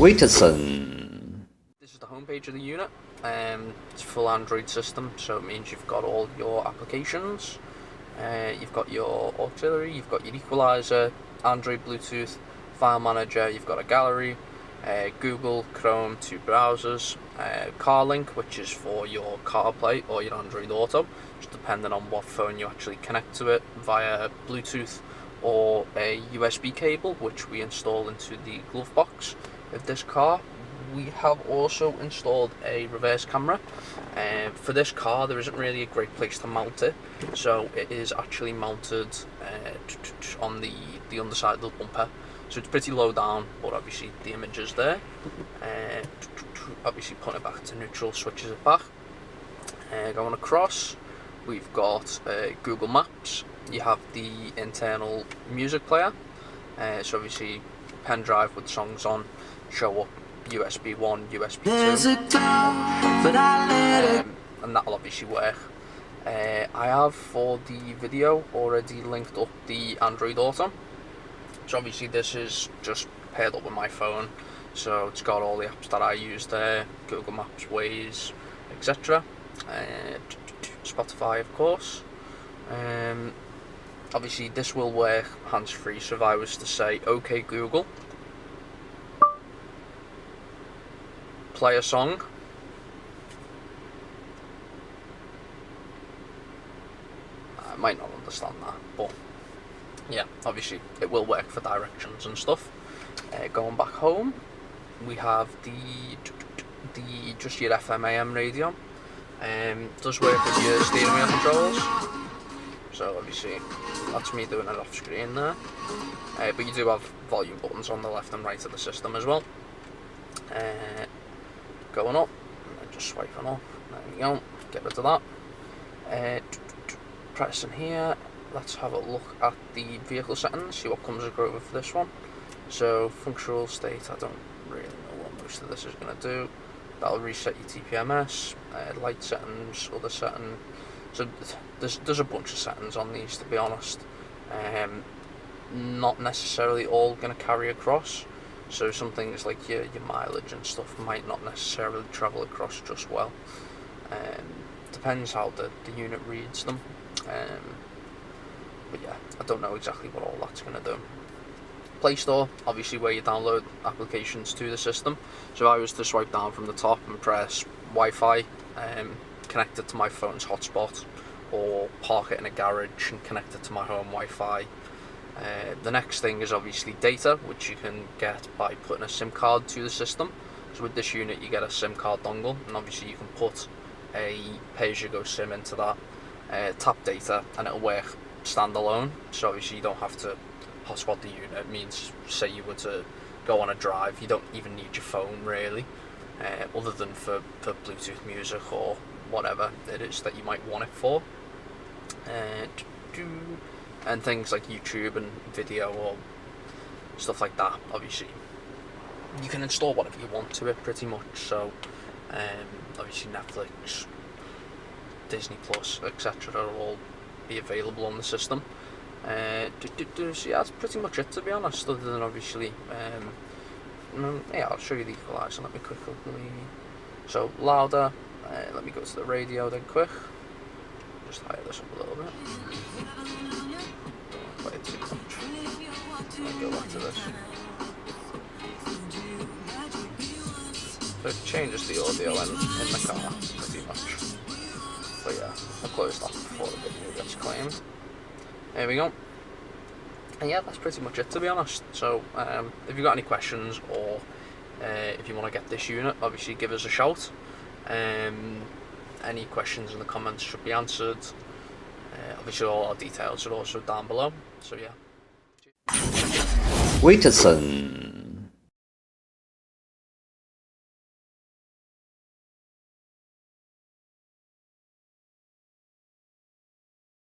WITSON. This is the homepage of the unit. It's a full Android system, so it means you've got all your applications. You've got your auxiliary, you've got your equalizer, Android Bluetooth, file manager, you've got a gallery, Google, Chrome, 2 browsers, CarLink, which is for your CarPlay or your Android Auto, just depending on what phone you actually connect to it via Bluetooth or a USB cable, which we install into the glove box of this car. We have also installed a reverse camera. For this car there isn't really a great place to mount it, so it is actually mounted on the underside of the bumper, so it's pretty low down, but obviously the image is there. Obviously putting it back to neutral switches it back. Going across, we've got Google Maps. You have the internal music player, so obviously pen drive with songs on show up USB 1, USB 2, and that'll obviously work. I have, for the video, already linked up the Android Auto, so obviously this is just paired up with my phone, so it's got all the apps that I use there, Google Maps, Waze, etc. Spotify, of course. Obviously this will work hands-free, so if I was to say, OK Google, play a song, I might not understand that, but yeah, obviously it will work for directions and stuff. Going back home, we have the just your FM AM radio. Does work with your steering wheel controls, so obviously that's me doing it off screen there, but you do have volume buttons on the left and right of the system as well. Going up, and just swiping up, there we go, get rid of that. Pressing here, let's have a look at the vehicle settings, see what comes over for this one. So functional state, I don't really know what most of this is going to do. That'll reset your TPMS, light settings, other settings. So there's a bunch of settings on these, to be honest. Not necessarily all going to carry across. So some things like your mileage and stuff might not necessarily travel across just well. Depends how the unit reads them. But yeah, I don't know exactly what all that's going to do. Play Store, obviously where you download applications to the system. So if I was to swipe down from the top and press Wi-Fi, connect it to my phone's hotspot, or park it in a garage and connect it to my home Wi-Fi. The next thing is obviously data, which you can get by putting a SIM card to the system. So with this unit you get a SIM card dongle, and obviously you can put a pay-as-you-go SIM into that, tap data, and it'll work standalone. So obviously you don't have to hotspot the unit. It means, say you were to go on a drive, you don't even need your phone really, other than for Bluetooth music or whatever it is that you might want it for. And things like YouTube and video or stuff like that, obviously you can install whatever you want to it pretty much. So obviously Netflix, Disney Plus, etc. will all be available on the system. So yeah, that's pretty much it, to be honest, other than obviously yeah, I'll show you the equalizer. Let me quickly, so louder, let me go to the radio then quick, just higher this up a little bit. Don't play it too much. I'll go back to this. So it changes the audio in the car pretty much. But yeah, I'll close that before the video gets claimed. There we go. And yeah, that's pretty much it, to be honest. So if you've got any questions, or if you want to get this unit, obviously give us a shout. Any questions in the comments should be answered. Obviously all our details are also down below, so yeah. WITSON.